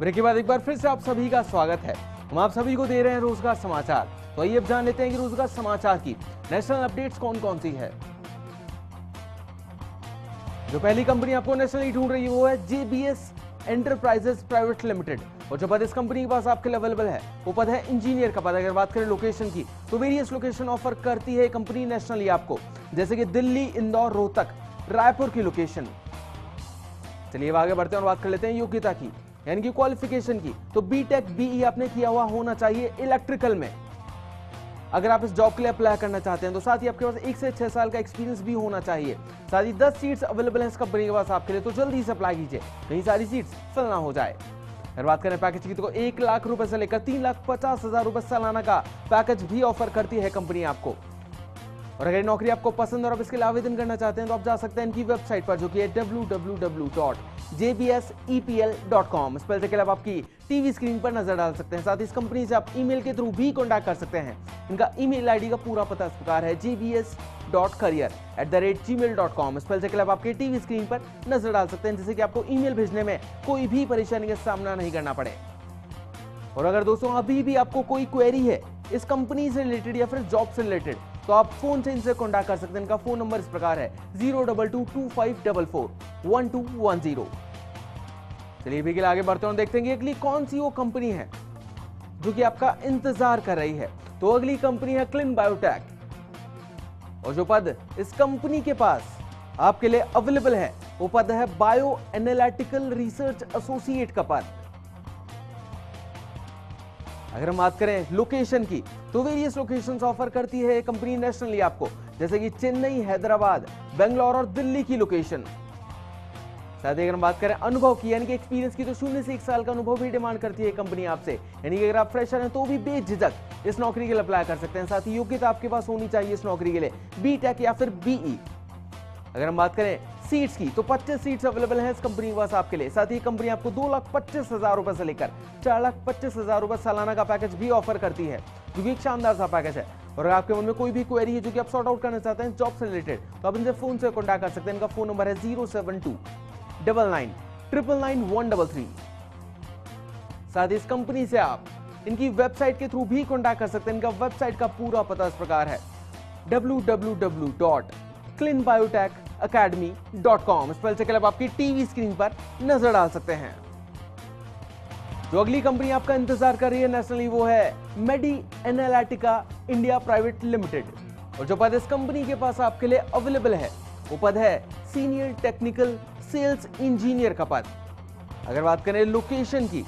Break के बाद एक बार फिर से आप सभी का स्वागत है। हम आप सभी को दे रहे हैं रोजगार समाचार। तो आइए अब जान लेते हैं कि रोजगार समाचार की नेशनल अपडेट्स कौन कौन सी है। जो पहली कंपनी आपको नेशनली ढूंढ रही है वो है जेबीएस एंटरप्राइजेस प्राइवेट लिमिटेड। और जो पद इस कंपनी के पास आपके लिए अवेलेबल है वो पद है इंजीनियर का पद। अगर बात करें लोकेशन की तो वेरियस लोकेशन ऑफर करती है कंपनी नेशनली आपको, जैसे कि दिल्ली, इंदौर, रोहतक, रायपुर की लोकेशन। चलिए आगे बढ़ते हैं और बात कर लेते हैं योग्यता की, यानी कि क्वालिफिकेशन की। तो बीटेक बीई आपने किया हुआ होना चाहिए इलेक्ट्रिकल में, अगर आप इस जॉब के लिए अप्लाई करना चाहते हैं। तो साथ ही आपके पास 1 से 6 साल का एक्सपीरियंस भी होना चाहिए। साथ ही 10 सीट्स अवेलेबल है इस कंपनी के पास आपके लिए, तो जल्दी से अप्लाई कीजिए, कहीं सारी सीट्स फिल ना हो जाए। अगर बात करें पैकेज की तो 1 लाख रुपए से लेकर 3,50,000 रुपए सालाना का पैकेज भी ऑफर करती है कंपनी आपको। और अगर नौकरी आपको पसंद और आप इसके लिए आवेदन करना चाहते हैं तो आप जा सकते हैं इनकी वेबसाइट पर, जो कि है www.jbsepl.com। स्पेल चेक के लिए आप आपकी टीवी स्क्रीन पर नजर डाल सकते हैं। साथ ही इस कंपनी से आप ईमेल के थ्रू भी कॉन्टैक्ट कर सकते हैं। इनका ईमेल आईडी का पूरा पता इस प्रकार है jbs.career@gmail.com। स्पेल चेक के लिए आप आपके टीवी स्क्रीन पर नजर डाल सकते हैं, जिससे कि आपको ईमेल भेजने में कोई भी परेशानी का सामना नहीं करना पड़े। और अगर दोस्तों अभी भी आपको कोई क्वेरी है इस कंपनी से रिलेटेड या फिर जॉब से रिलेटेड, तो आप फोन से इनसे कॉन्टैक्ट कर सकते हैं। इनका फोन नंबर इस प्रकार है 02225441210। चलिए भी आगे बढ़ते हैं और देखते हैं कि अगली कौन सी वो कंपनी है जो कि आपका इंतजार कर रही है। तो अगली कंपनी है क्लिन बायोटेक। और जो पद इस कंपनी के पास आपके लिए अवेलेबल है वो पद है बायो एनालिटिकल रिसर्च एसोसिएट का पद। अगर हम बात करें लोकेशन की तो वेरियस लोकेशंस ऑफर करती है कंपनी नेशनली आपको, जैसे कि चेन्नई, हैदराबाद, बेंगलोर और दिल्ली की लोकेशन। साथ ही अगर हम बात करें अनुभव की, यानी कि एक्सपीरियंस की, तो 0 से 1 साल का अनुभव भी डिमांड करती है कंपनी आपसे। यानी कि अगर आप फ्रेशर हैं तो भी बेझिझक इस नौकरी के लिए अप्लाई कर सकते हैं। साथ ही योग्यता आपके पास होनी चाहिए इस नौकरी के लिए बीटेक या फिर बीई। अगर हम बात करें सीट्स की तो 25 सीट्स अवेलेबल हैं इस कंपनी के पास आपके लिए। साथ ही कंपनी आपको 2,25,000 रुपए से लेकर 4,25,000 रुपए सालाना का पैकेज भी ऑफर करती है, जो कि एक शानदार सा पैकेज है। और अगर आपके मन में कोई भी क्वेरी है जो कि आप सॉर्ट आउट करना चाहते हैं जॉब से रिलेटेड, तो आप इनसे फोन से कॉन्टैक्ट कर सकते हैं। इनका फोन नंबर है 07299999133। साथ ही इस कंपनी से आप इनकी वेबसाइट के थ्रू भी कॉन्टैक्ट कर सकते हैं। इनका वेबसाइट का पूरा पता इस प्रकार है www.clinbiotechacademy.com। स्पेल चेक के लिए आप आपकी टीवी स्क्रीन पर नजर डाल सकते हैं। जो अगली कंपनी आपका इंतजार कर रही है नेशनली वो है मेडी एनालिटिका इंडिया प्राइवेट लिमिटेड। और जो पद इस कंपनी के पास आपके लिए अवेलेबल है वो पद है सीनियर टेक्निकल सेल्स इंजीनियर का पद। अगर बात करें लोकेशन की,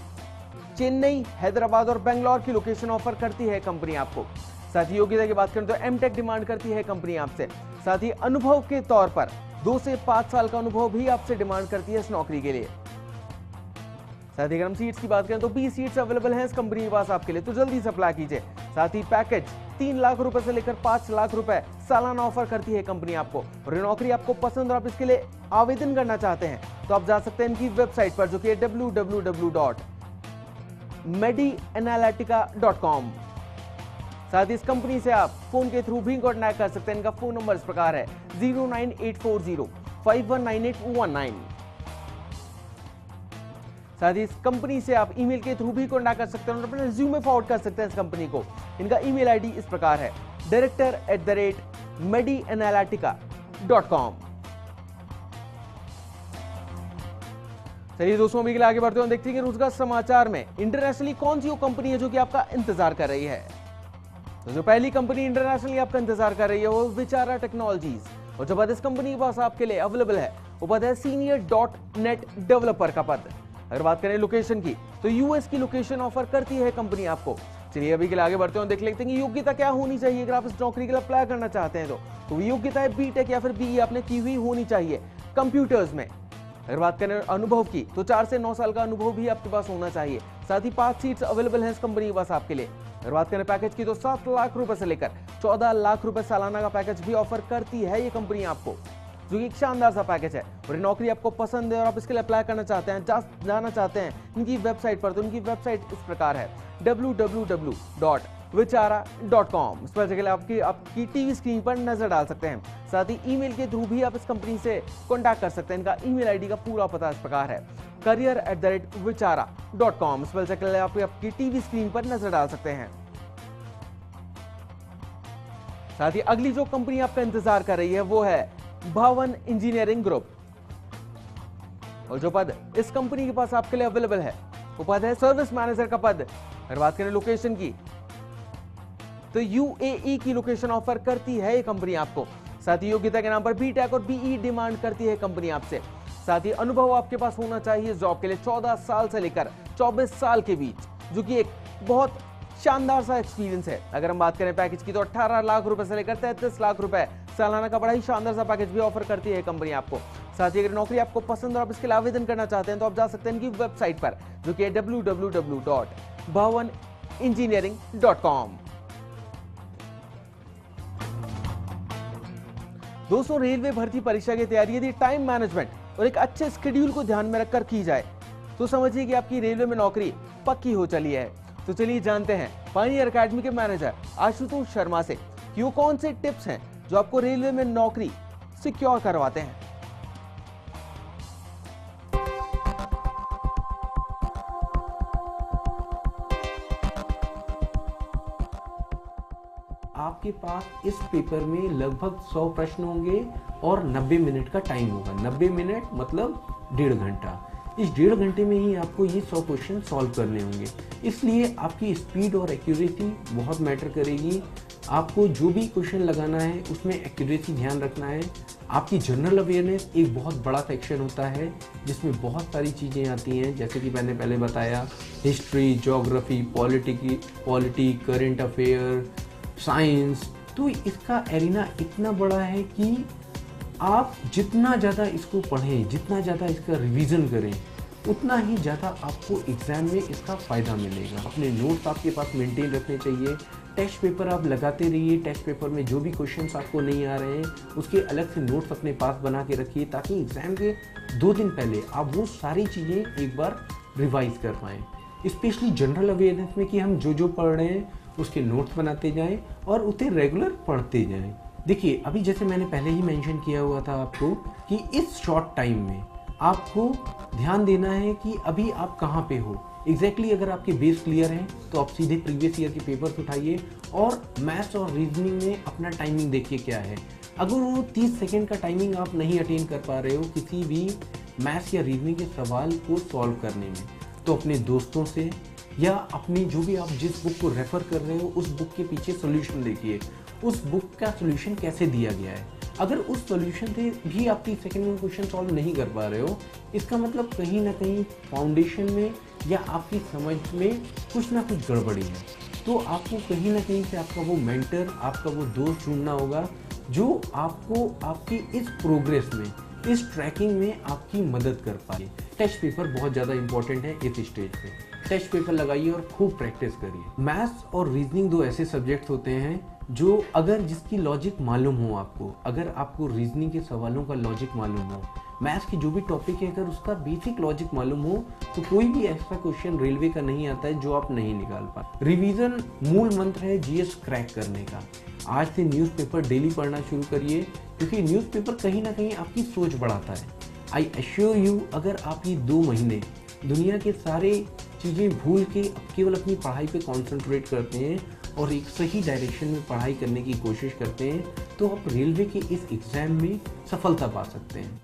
चेन्नई, हैदराबाद और बेंगलोर की लोकेशन ऑफर करती है कंपनी आपको। साथ ही योग्यता की बात करें तो एमटेक डिमांड करती है कंपनी आपसे। साथ ही अनुभव के तौर पर 2 से 5 साल का अनुभव भी आपसे डिमांड करती है इस नौकरी के लिए। साथ ही अगर हम सीट्स की बात करें तो 20 सीट्स अवेलेबल हैं इस कंपनी के पास आपके लिए, तो जल्दी से अप्लाई कीजिए। साथ ही पैकेज 3 लाख रुपए से लेकर 5 लाख रुपए सालाना ऑफर करती है कंपनी आपको। और ये नौकरी आपको पसंद और आप इसके लिए आवेदन करना चाहते हैं तो आप जा सकते हैं इनकी वेबसाइट पर, जो कि है www.medianalytica.com। साथ ही इस कंपनी से आप फोन के थ्रू भी कॉन्टैक्ट कर सकते हैं। इनका फोन नंबर इस प्रकार है 09840519819। साथ ही इस कंपनी से आप ईमेल के थ्रू भी कॉन्टैक्ट कर सकते हैं और अपना रिज्यूमे फॉरवर्ड कर सकते हैं इस कंपनी को। इनका ईमेल आईडी इस प्रकार है director@medianalytica.com। चलिए दोस्तों अभी के लिए आगे बढ़ते हैं, देखते हैं कि रोजगार समाचार में इंटरनेशनली कौन सी वो कंपनी है जो कि आपका इंतजार कर रही है। तो जो पहली कंपनी इंटरनेशनली आपका इंतजार कर रही है वो विचारा टेक्नोलॉजीज। और जो पद इस कंपनी के पास आपके लिए अवेलेबल है वो पद है सीनियर .NET डेवलपर का पद। अगर बात करें लोकेशन की तो यूएस की लोकेशन ऑफर करती है कंपनी आपको। चलिए अभी के लिए आगे बढ़ते हैं, देख लेते हैं कि योग्यता क्या होनी चाहिए अगर आप इस नौकरी के लिए अप्लाई करना चाहते हैं तो योग्यता है बीटेक या फिर बीई आपने की हुई होनी चाहिए कंप्यूटर्स में। अगर बात करें अनुभव की तो 4 से 9 साल का अनुभव भी आपके पास होना चाहिए। साथ ही 5 सीट्स अवेलेबल हैं इस कंपनी के पास आपके लिए। अगर बात करें पैकेज की तो 7 लाख रुपए से लेकर 14 लाख रुपए सालाना का पैकेज भी ऑफर करती है ये कंपनी आपको, जो कि एक शानदार सा पैकेज है। और ये नौकरी आपको पसंद है और आप इसके लिए अप्लाई करना चाहते हैं, जाना चाहते हैं इनकी वेबसाइट पर, तो इनकी वेबसाइट इस प्रकार है www.vichara.com। इस पर आपकी टीवी स्क्रीन पर नजर डाल सकते हैं। साथ ही ईमेल के थ्रू भी आप इस कंपनी से कॉन्टैक्ट कर सकते हैं। इनका ईमेल आईडी का पूरा पता इस प्रकार है career@vichara.com। स्पेल चेक के लिए आप आपकी टीवी स्क्रीन पर नजर डाल सकते हैं। साथ ही अगली जो कंपनी आपका इंतजार कर रही है वो है भवन इंजीनियरिंग ग्रुप। और जो पद इस कंपनी के पास आपके लिए अवेलेबल है वो पद है सर्विस मैनेजर का पद। अगर बात करें लोकेशन की तो यूएई की लोकेशन ऑफर करती है ये कंपनी आपको। साथ ही योग्यता के नाम पर बीटेक और बीई डिमांड करती है कंपनी आपसे। साथ ही अनुभव आपके पास होना चाहिए जॉब के लिए 14 साल से लेकर 24 साल के बीच, जो कि एक बहुत शानदार सा एक्सपीरियंस है। अगर हम बात करें पैकेज की तो 18 लाख रुपए से लेकर 33 लाख रुपए सालाना का बड़ा ही शानदार सा पैकेज भी ऑफर करती है कंपनी आपको। साथ ही अगर नौकरी आपको पसंद और आप इसके लिए आवेदन करना चाहते हैं तो आप जा सकते हैं इनकी वेबसाइट पर, जो कि है www.bhavanengineering.com। दोस्तों, रेलवे भर्ती परीक्षा की तैयारी यदि टाइम मैनेजमेंट और एक अच्छे शेड्यूल को ध्यान में रखकर की जाए तो समझिए कि आपकी रेलवे में नौकरी पक्की हो चली है। तो चलिए जानते हैं पायनियर एकेडमी के मैनेजर आशुतोष शर्मा से कि वो कौन से टिप्स हैं जो आपको रेलवे में नौकरी सिक्योर करवाते हैं। आपके पास इस पेपर में लगभग 100 प्रश्न होंगे और 90 मिनट का टाइम होगा। 90 मिनट मतलब 1.5 घंटा। इस 1.5 घंटे में ही आपको ये 100 क्वेश्चन सॉल्व करने होंगे। इसलिए आपकी स्पीड और एक्यूरेसी बहुत मैटर करेगी। आपको जो भी क्वेश्चन लगाना है उसमें एक्यूरेसी ध्यान रखना है। आपकी जनरल अवेयरनेस एक बहुत बड़ा सेक्शन होता है जिसमें बहुत सारी चीज़ें आती हैं, जैसे कि मैंने पहले बताया, history, geography, polity, current affair, science. तो इसका एरिना इतना बड़ा है कि आप जितना ज़्यादा इसको पढ़ें, जितना ज़्यादा इसका रिवीजन करें, उतना ही ज़्यादा आपको एग्ज़ाम में इसका फ़ायदा मिलेगा। अपने नोट्स आपके पास मेंटेन रखने चाहिए। टेस्ट पेपर आप लगाते रहिए। टेस्ट पेपर में जो भी क्वेश्चंस आपको नहीं आ रहे हैं उसके अलग से नोट्स अपने पास बना के रखिए, ताकि एग्ज़ाम के 2 दिन पहले आप वो सारी चीज़ें एक बार रिवाइज कर पाएँ। स्पेशली जनरल अवेयरनेस में कि हम जो पढ़ रहे हैं उसके नोट्स बनाते जाएं और उसे रेगुलर पढ़ते जाएं। देखिए, अभी जैसे मैंने पहले ही मेंशन किया हुआ था आपको कि इस शॉर्ट टाइम में आपको ध्यान देना है कि अभी आप कहाँ पे हो एग्जैक्टली। अगर आपके बेस क्लियर हैं तो आप सीधे प्रीवियस ईयर के पेपर्स उठाइए और मैथ्स और रीजनिंग में अपना टाइमिंग देखिए क्या है। अगर वो 30 सेकेंड का टाइमिंग आप नहीं अटेन कर पा रहे हो किसी भी मैथ्स या रीजनिंग के सवाल को सॉल्व करने में, तो अपने दोस्तों से या अपनी जो भी आप जिस बुक को रेफर कर रहे हो उस बुक के पीछे सोल्यूशन देखिए, उस बुक का सोल्यूशन कैसे दिया गया है। अगर उस सोल्यूशन से भी आप 30 सेकंड में क्वेश्चन सॉल्व नहीं कर पा रहे हो, इसका मतलब कहीं ना कहीं फाउंडेशन में या आपकी समझ में कुछ ना कुछ गड़बड़ी है। तो आपको कहीं ना कहीं से आपका वो मेंटर, आपका वो दोस्त ढूंढना होगा जो आपको आपकी इस प्रोग्रेस में, इस ट्रैकिंग में आपकी मदद कर पाए। टेस्ट पेपर बहुत ज़्यादा इंपॉर्टेंट है इस स्टेज पे। टेस्ट पेपर लगाइए और खूब प्रैक्टिस करिए। मैथ्स और रीजनिंग 2 ऐसे सब्जेक्ट होते हैं जो अगर जिसकी लॉजिक मालूम हो आपको, अगर आपको रीजनिंग के सवालों का लॉजिक मालूम हो, मैथ्स की जो भी टॉपिक है अगर उसका बेसिक लॉजिक मालूम हो, तो कोई भी ऐसा क्वेश्चन रेलवे का नहीं आता है जो आप नहीं निकाल पाए। रिवीजन मूल मंत्र है जीएस क्रैक करने का। आज से न्यूज़पेपर डेली पढ़ना शुरू करिए, क्योंकि न्यूज़पेपर कहीं ना कहीं आपकी सोच बढ़ाता है। आई एश्योर यू, अगर आप ये 2 महीने दुनिया के सारे चीज़ें भूल के केवल अपनी पढ़ाई पे कंसंट्रेट करते हैं और एक सही डायरेक्शन में पढ़ाई करने की कोशिश करते हैं, तो आप रेलवे के इस एग्जाम में सफलता पा सकते हैं।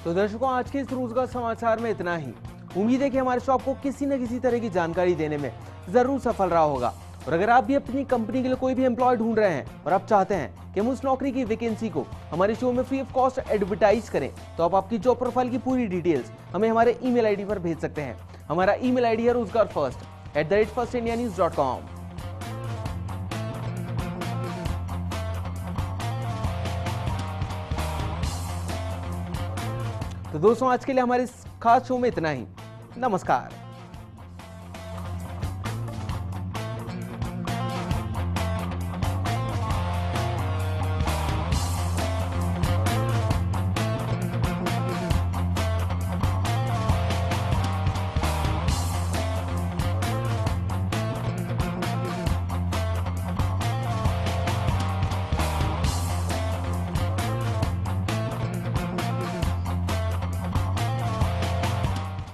तो दर्शकों, आज के इस रोजगार समाचार में इतना ही। उम्मीद है कि हमारे शो आपको किसी न किसी तरह की जानकारी देने में जरूर सफल रहा होगा। और अगर आप भी अपनी कंपनी के लिए कोई भी एम्प्लॉय ढूंढ रहे हैं और आप चाहते हैं कि हम उस नौकरी की वैकेंसी को हमारे शो में फ्री ऑफ कॉस्ट एडवर्टाइज करें, तो आप आपकी जॉब प्रोफाइल की पूरी डिटेल्स हमें हमारे ईमेल आईडी पर भेज सकते हैं। हमारा ईमेल आईडी है rozgarfirst@firstindianews.com। तो दोस्तों, आज के लिए हमारे इस खास शो में इतना ही। नमस्कार।